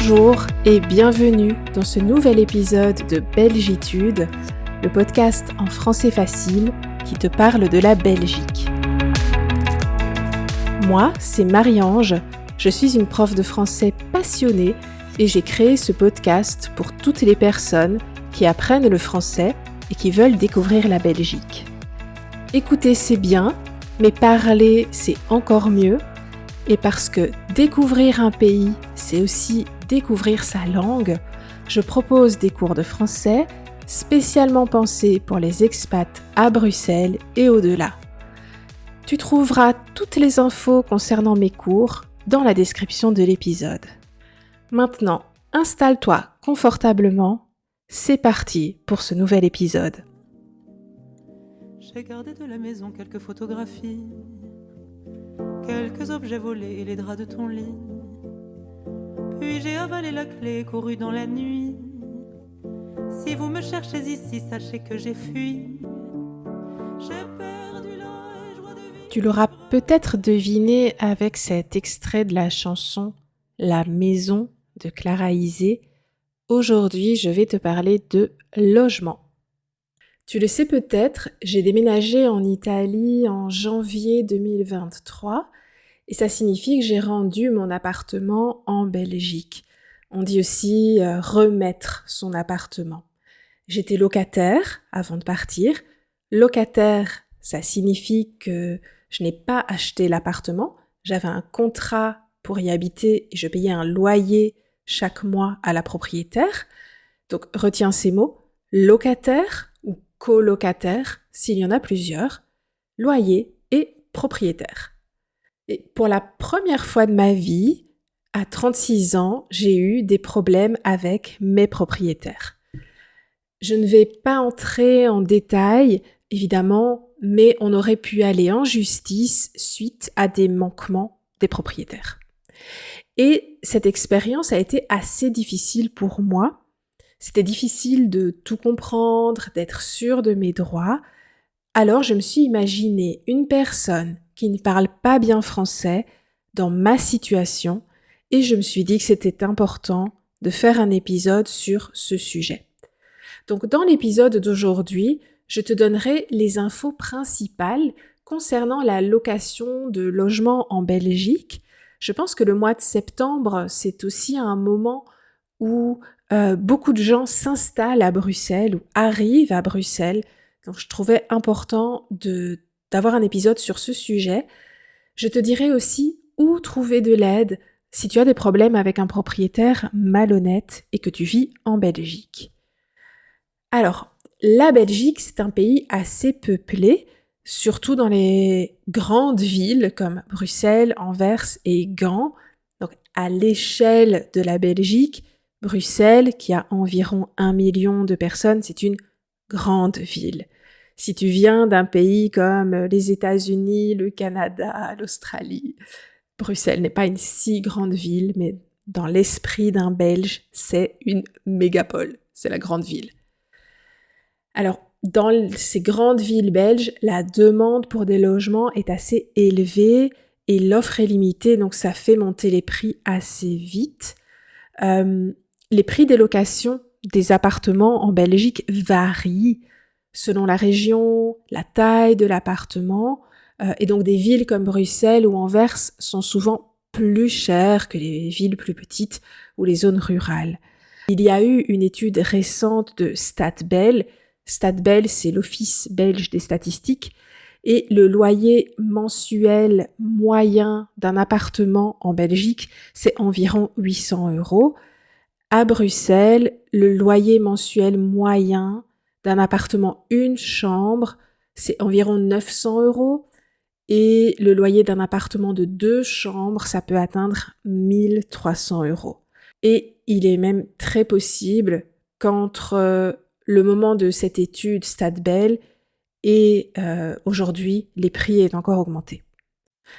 Bonjour et bienvenue dans ce nouvel épisode de Belgitude, le podcast en français facile qui te parle de la Belgique. Moi, c'est Marie-Ange, je suis une prof de français passionnée et j'ai créé ce podcast pour toutes les personnes qui apprennent le français et qui veulent découvrir la Belgique. Écouter, c'est bien, mais parler, c'est encore mieux. Et parce que découvrir un pays, c'est aussi découvrir sa langue, je propose des cours de français spécialement pensés pour les expats à Bruxelles et au-delà. Tu trouveras toutes les infos concernant mes cours dans la description de l'épisode. Maintenant, installe-toi confortablement. C'est parti pour ce nouvel épisode. J'ai gardé de la maison quelques photographies, quelques objets volés et les draps de ton lit. Puis j'ai avalé la clé et couru dans la nuit. Si vous me cherchez ici, sachez que j'ai fui. J'ai perdu la joie de vivre. Tu l'auras peut-être deviné avec cet extrait de la chanson « La maison » de Clara Isé. Aujourd'hui, je vais te parler de logement. Tu le sais peut-être, j'ai déménagé en Italie en janvier 2023 et ça signifie que j'ai rendu mon appartement en Belgique. On dit aussi remettre son appartement. J'étais locataire avant de partir. Locataire, ça signifie que je n'ai pas acheté l'appartement. J'avais un contrat pour y habiter et je payais un loyer chaque mois à la propriétaire. Donc retiens ces mots, locataire ou colocataire, s'il y en a plusieurs, loyer et propriétaire. Et pour la première fois de ma vie, à 36 ans, j'ai eu des problèmes avec mes propriétaires. Je ne vais pas entrer en détail, évidemment, mais on aurait pu aller en justice suite à des manquements des propriétaires. Et cette expérience a été assez difficile pour moi. C'était difficile de tout comprendre, d'être sûre de mes droits. Alors je me suis imaginé une personne qui ne parle pas bien français dans ma situation et je me suis dit que c'était important de faire un épisode sur ce sujet. Donc dans l'épisode d'aujourd'hui, je te donnerai les infos principales concernant la location de logements en Belgique. Je pense que le mois de septembre, c'est aussi un moment où beaucoup de gens s'installent à Bruxelles ou arrivent à Bruxelles. Donc je trouvais important d'avoir un épisode sur ce sujet. Je te dirai aussi où trouver de l'aide si tu as des problèmes avec un propriétaire malhonnête et que tu vis en Belgique. Alors, la Belgique, c'est un pays assez peuplé, surtout dans les grandes villes comme Bruxelles, Anvers et Gand. Donc, à l'échelle de la Belgique, Bruxelles, qui a environ 1 million de personnes, c'est une grande ville. Si tu viens d'un pays comme les États-Unis, le Canada, l'Australie, Bruxelles n'est pas une si grande ville, mais dans l'esprit d'un Belge, c'est une mégapole, c'est la grande ville. Alors, dans ces grandes villes belges, la demande pour des logements est assez élevée et l'offre est limitée, donc ça fait monter les prix assez vite. Les prix des locations des appartements en Belgique varient selon la région, la taille de l'appartement, et donc des villes comme Bruxelles ou Anvers sont souvent plus chères que les villes plus petites ou les zones rurales. Il y a eu une étude récente de StatBel. StatBel, c'est l'Office belge des statistiques, et le loyer mensuel moyen d'un appartement en Belgique, c'est environ 800 €. À Bruxelles, le loyer mensuel moyen d'un appartement une chambre, c'est environ 900 €. Et le loyer d'un appartement de 2 chambres, ça peut atteindre 1300 €. Et il est même très possible qu'entre le moment de cette étude StatBel et aujourd'hui, les prix aient encore augmenté.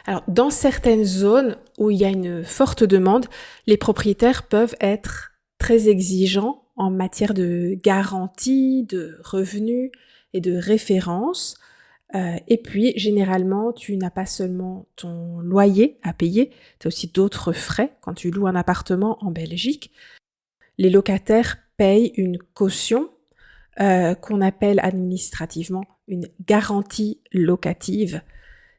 Alors, dans certaines zones où il y a une forte demande, les propriétaires peuvent être très exigeants en matière de garantie, de revenus et de références. Et puis, généralement, tu n'as pas seulement ton loyer à payer, tu as aussi d'autres frais quand tu loues un appartement en Belgique. Les locataires payent une caution qu'on appelle administrativement une garantie locative.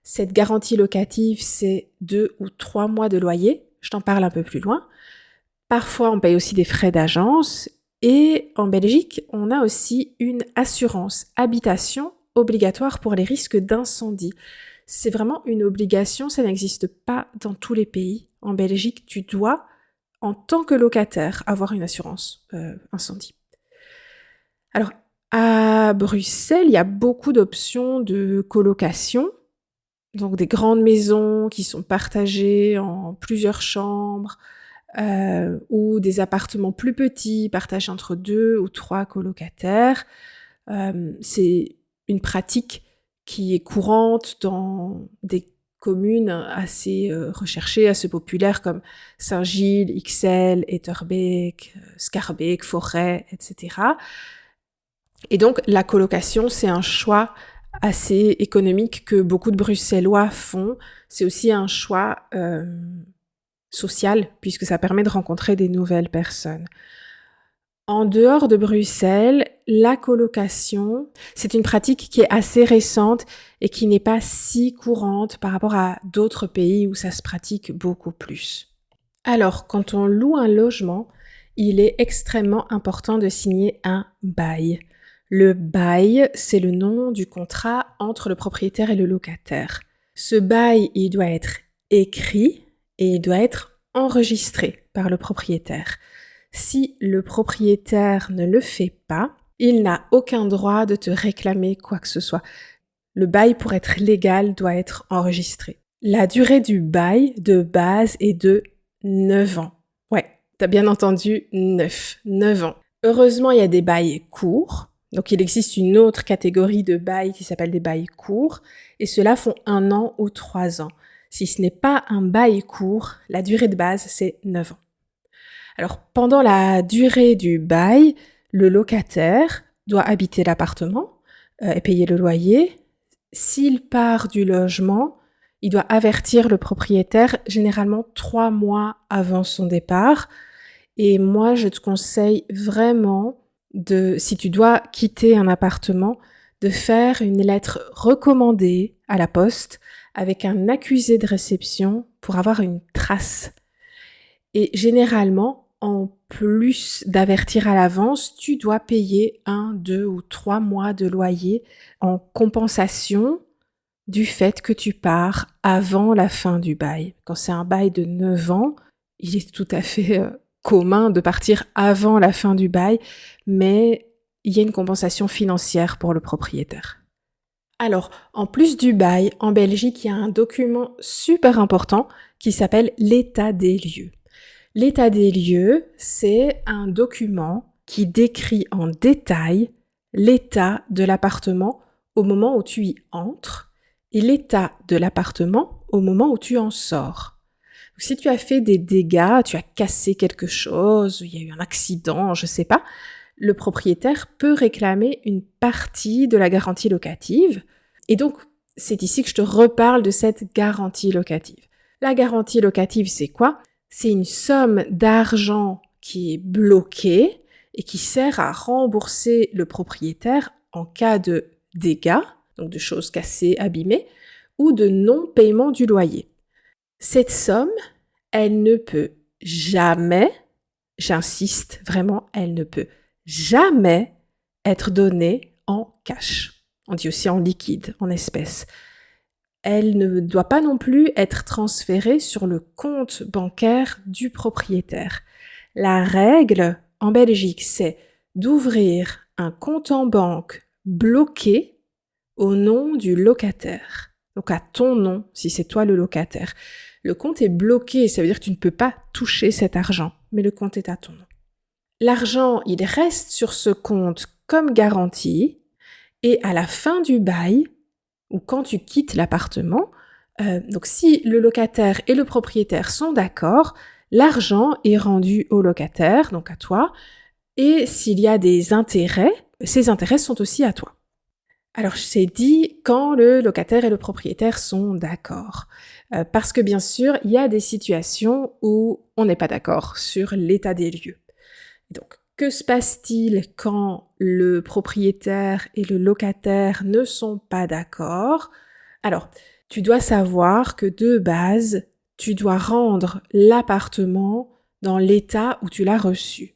Cette garantie locative, c'est 2 ou 3 mois de loyer. Je t'en parle un peu plus loin. Parfois, on paye aussi des frais d'agence. Et en Belgique, on a aussi une assurance habitation obligatoire pour les risques d'incendie. C'est vraiment une obligation, ça n'existe pas dans tous les pays. En Belgique, tu dois, en tant que locataire, avoir une assurance incendie. Alors, à Bruxelles, il y a beaucoup d'options de colocation. Donc, des grandes maisons qui sont partagées en plusieurs chambres, ou des appartements plus petits partagés entre 2 ou 3 colocataires. C'est une pratique qui est courante dans des communes assez recherchées, assez populaires comme Saint-Gilles, Ixelles, Etterbeek, Schaerbeek, Forêt, etc. Et donc, la colocation, c'est un choix assez économique que beaucoup de Bruxellois font. C'est aussi un choix social, puisque ça permet de rencontrer des nouvelles personnes. En dehors de Bruxelles, la colocation, c'est une pratique qui est assez récente et qui n'est pas si courante par rapport à d'autres pays où ça se pratique beaucoup plus. Alors, quand on loue un logement, il est extrêmement important de signer un bail. Le bail, c'est le nom du contrat entre le propriétaire et le locataire. Ce bail, il doit être écrit et il doit être enregistré par le propriétaire. Si le propriétaire ne le fait pas, il n'a aucun droit de te réclamer quoi que ce soit. Le bail, pour être légal, doit être enregistré. La durée du bail de base est de 9 ans. Ouais, t'as bien entendu, 9 ans. Heureusement, il y a des bails courts. Donc, il existe une autre catégorie de bails qui s'appelle des bails courts. Et ceux-là font 1 an ou 3 ans. Si ce n'est pas un bail court, la durée de base, c'est 9 ans. Alors, pendant la durée du bail, le locataire doit habiter l'appartement et payer le loyer. S'il part du logement, il doit avertir le propriétaire généralement 3 mois avant son départ. Et moi, je te conseille vraiment si tu dois quitter un appartement, de faire une lettre recommandée à la poste avec un accusé de réception pour avoir une trace. Et généralement, en plus d'avertir à l'avance, tu dois payer 1, 2 ou 3 mois de loyer en compensation du fait que tu pars avant la fin du bail. Quand c'est un bail de 9 ans, il est tout à fait commun de partir avant la fin du bail, mais il y a une compensation financière pour le propriétaire. Alors, en plus du bail, en Belgique, il y a un document super important qui s'appelle l'état des lieux. L'état des lieux, c'est un document qui décrit en détail l'état de l'appartement au moment où tu y entres et l'état de l'appartement au moment où tu en sors. Donc, si tu as fait des dégâts, tu as cassé quelque chose, il y a eu un accident, je sais pas, le propriétaire peut réclamer une partie de la garantie locative. Et donc, c'est ici que je te reparle de cette garantie locative. La garantie locative, c'est quoi ? C'est une somme d'argent qui est bloquée et qui sert à rembourser le propriétaire en cas de dégâts, donc de choses cassées, abîmées, ou de non-paiement du loyer. Cette somme, elle ne peut jamais, j'insiste vraiment, elle ne peut jamais être donnée en cash. On dit aussi en liquide, en espèces. Elle ne doit pas non plus être transférée sur le compte bancaire du propriétaire. La règle en Belgique, c'est d'ouvrir un compte en banque bloqué au nom du locataire. Donc à ton nom, si c'est toi le locataire. Le compte est bloqué, ça veut dire que tu ne peux pas toucher cet argent, mais le compte est à ton nom. L'argent, il reste sur ce compte comme garantie, et à la fin du bail, ou quand tu quittes l'appartement, donc si le locataire et le propriétaire sont d'accord, l'argent est rendu au locataire, donc à toi, et s'il y a des intérêts, ces intérêts sont aussi à toi. Alors, c'est dit quand le locataire et le propriétaire sont d'accord. Parce que bien sûr, il y a des situations où on n'est pas d'accord sur l'état des lieux. Donc, que se passe-t-il quand le propriétaire et le locataire ne sont pas d'accord? Alors, tu dois savoir que de base, tu dois rendre l'appartement dans l'état où tu l'as reçu.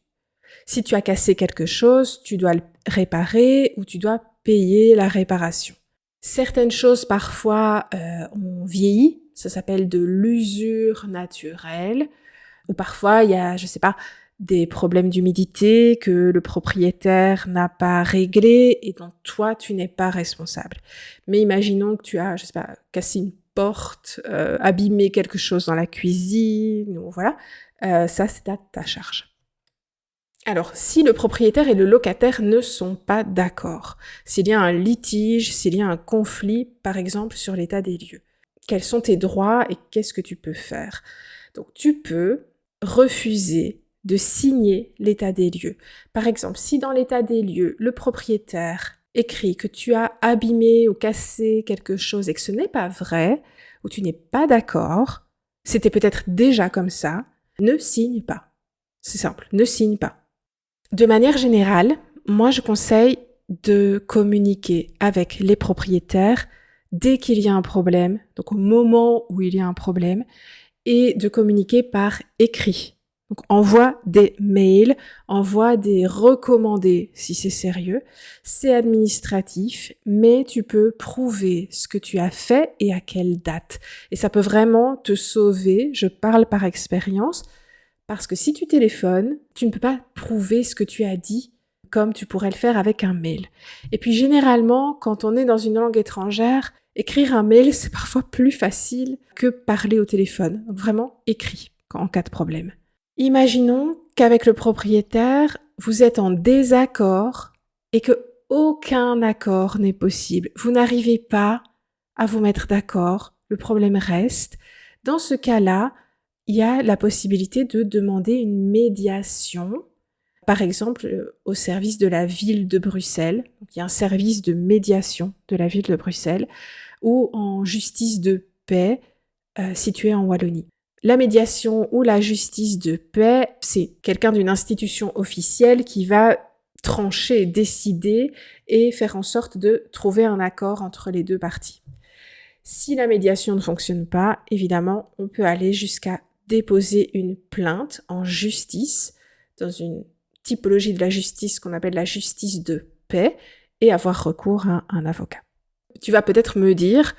Si tu as cassé quelque chose, tu dois le réparer ou tu dois payer la réparation. Certaines choses parfois ont vieilli, ça s'appelle de l'usure naturelle, ou parfois il y a, je sais pas, des problèmes d'humidité que le propriétaire n'a pas réglés et dont toi tu n'es pas responsable. Mais imaginons que tu as, je sais pas, cassé une porte, abîmé quelque chose dans la cuisine, ou voilà, ça c'est à ta charge. Alors, si le propriétaire et le locataire ne sont pas d'accord, s'il y a un litige, s'il y a un conflit, par exemple, sur l'état des lieux, quels sont tes droits et qu'est-ce que tu peux faire? Donc, tu peux refuser de signer l'état des lieux. Par exemple, si dans l'état des lieux, le propriétaire écrit que tu as abîmé ou cassé quelque chose et que ce n'est pas vrai, ou tu n'es pas d'accord, c'était peut-être déjà comme ça, ne signe pas. C'est simple, ne signe pas. De manière générale, moi je conseille de communiquer avec les propriétaires dès qu'il y a un problème, donc au moment où il y a un problème, et de communiquer par écrit. Donc envoie des mails, envoie des recommandés si c'est sérieux. C'est administratif, mais tu peux prouver ce que tu as fait et à quelle date. Et ça peut vraiment te sauver, je parle par expérience, parce que si tu téléphones, tu ne peux pas prouver ce que tu as dit comme tu pourrais le faire avec un mail. Et puis généralement, quand on est dans une langue étrangère, écrire un mail, c'est parfois plus facile que parler au téléphone. Donc vraiment, écris en cas de problème. Imaginons qu'avec le propriétaire, vous êtes en désaccord et que aucun accord n'est possible. Vous n'arrivez pas à vous mettre d'accord, le problème reste. Dans ce cas-là, il y a la possibilité de demander une médiation, par exemple au service de la ville de Bruxelles. Donc, il y a un service de médiation de la ville de Bruxelles ou en justice de paix située en Wallonie. La médiation ou la justice de paix, c'est quelqu'un d'une institution officielle qui va trancher, décider et faire en sorte de trouver un accord entre les deux parties. Si la médiation ne fonctionne pas, évidemment, on peut aller jusqu'à déposer une plainte en justice, dans une typologie de la justice qu'on appelle la justice de paix, et avoir recours à un avocat. Tu vas peut-être me dire,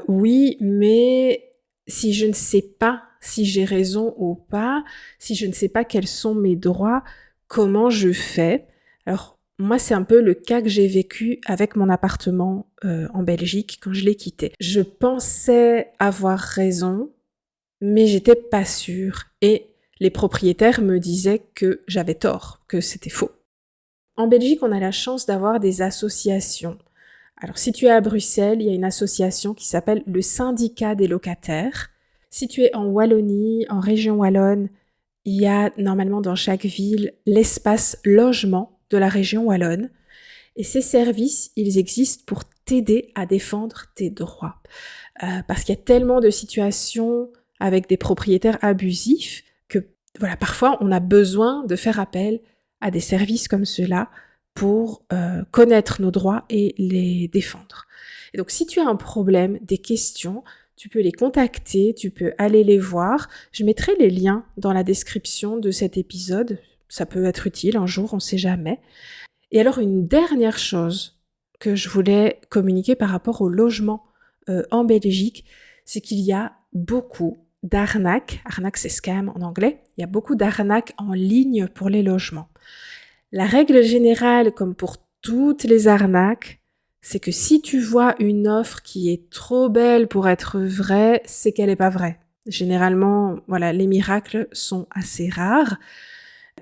oui, mais si je ne sais pas si j'ai raison ou pas, si je ne sais pas quels sont mes droits, comment je fais? Alors, moi, c'est un peu le cas que j'ai vécu avec mon appartement en Belgique quand je l'ai quitté. Je pensais avoir raison, mais j'étais pas sûre. Et les propriétaires me disaient que j'avais tort, que c'était faux. En Belgique, on a la chance d'avoir des associations. Alors, si tu es à Bruxelles, il y a une association qui s'appelle le Syndicat des locataires. Si tu es en Wallonie, en région wallonne, il y a normalement dans chaque ville l'espace logement de la région wallonne. Et ces services, ils existent pour t'aider à défendre tes droits. Parce qu'il y a tellement de situations avec des propriétaires abusifs que, voilà, parfois on a besoin de faire appel à des services comme ceux-là pour connaître nos droits et les défendre. Et donc, si tu as un problème, des questions, tu peux les contacter, tu peux aller les voir. Je mettrai les liens dans la description de cet épisode. Ça peut être utile un jour, on ne sait jamais. Et alors, une dernière chose que je voulais communiquer par rapport au logement en Belgique, c'est qu'il y a beaucoup d'arnaques. Arnaque, c'est scam en anglais. Il y a beaucoup d'arnaques en ligne pour les logements. La règle générale, comme pour toutes les arnaques, c'est que si tu vois une offre qui est trop belle pour être vraie, c'est qu'elle n'est pas vraie. Généralement, voilà, les miracles sont assez rares.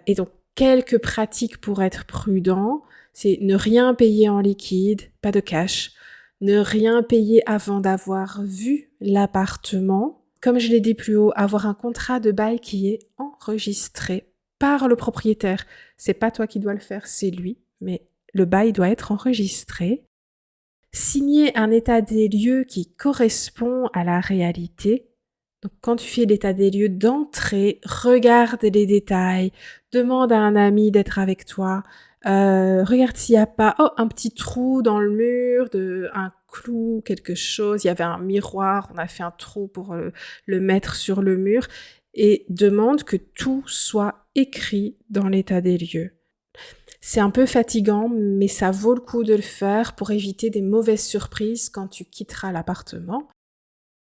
Et donc, quelques pratiques pour être prudent, c'est ne rien payer en liquide, pas de cash, ne rien payer avant d'avoir vu l'appartement. Comme je l'ai dit plus haut, avoir un contrat de bail qui est enregistré par le propriétaire. C'est pas toi qui dois le faire, c'est lui, mais le bail doit être enregistré. signer un état des lieux qui correspond à la réalité. Donc quand tu fais l'état des lieux d'entrée, regarde les détails, demande à un ami d'être avec toi, regarde s'il n'y a pas un petit trou dans le mur, un clou, quelque chose, il y avait un miroir, on a fait un trou pour le mettre sur le mur, et demande que tout soit écrit dans l'état des lieux. C'est un peu fatigant, mais ça vaut le coup de le faire pour éviter des mauvaises surprises quand tu quitteras l'appartement.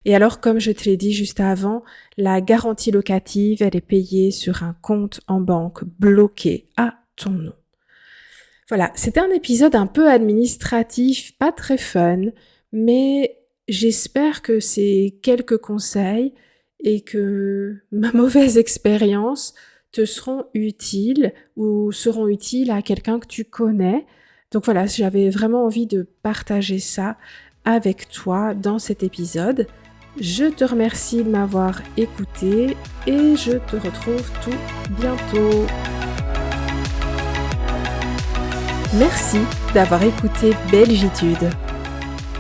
Et alors, comme je te l'ai dit juste avant, la garantie locative, elle est payée sur un compte en banque bloqué à ton nom. Voilà, c'était un épisode un peu administratif, pas très fun, mais j'espère que ces quelques conseils et que ma mauvaise expérience te seront utiles ou seront utiles à quelqu'un que tu connais. Donc voilà, j'avais vraiment envie de partager ça avec toi dans cet épisode. Je te remercie de m'avoir écouté et je te retrouve tout bientôt. Merci d'avoir écouté Belgitude.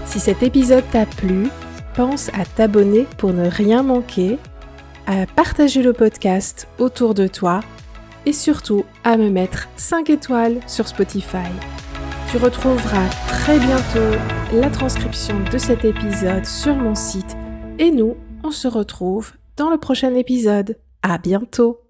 Si cet épisode t'a plu, pense à t'abonner pour ne rien manquer, à partager le podcast autour de toi et surtout à me mettre 5 étoiles sur Spotify. Tu retrouveras très bientôt la transcription de cet épisode sur mon site et nous, on se retrouve dans le prochain épisode. À bientôt!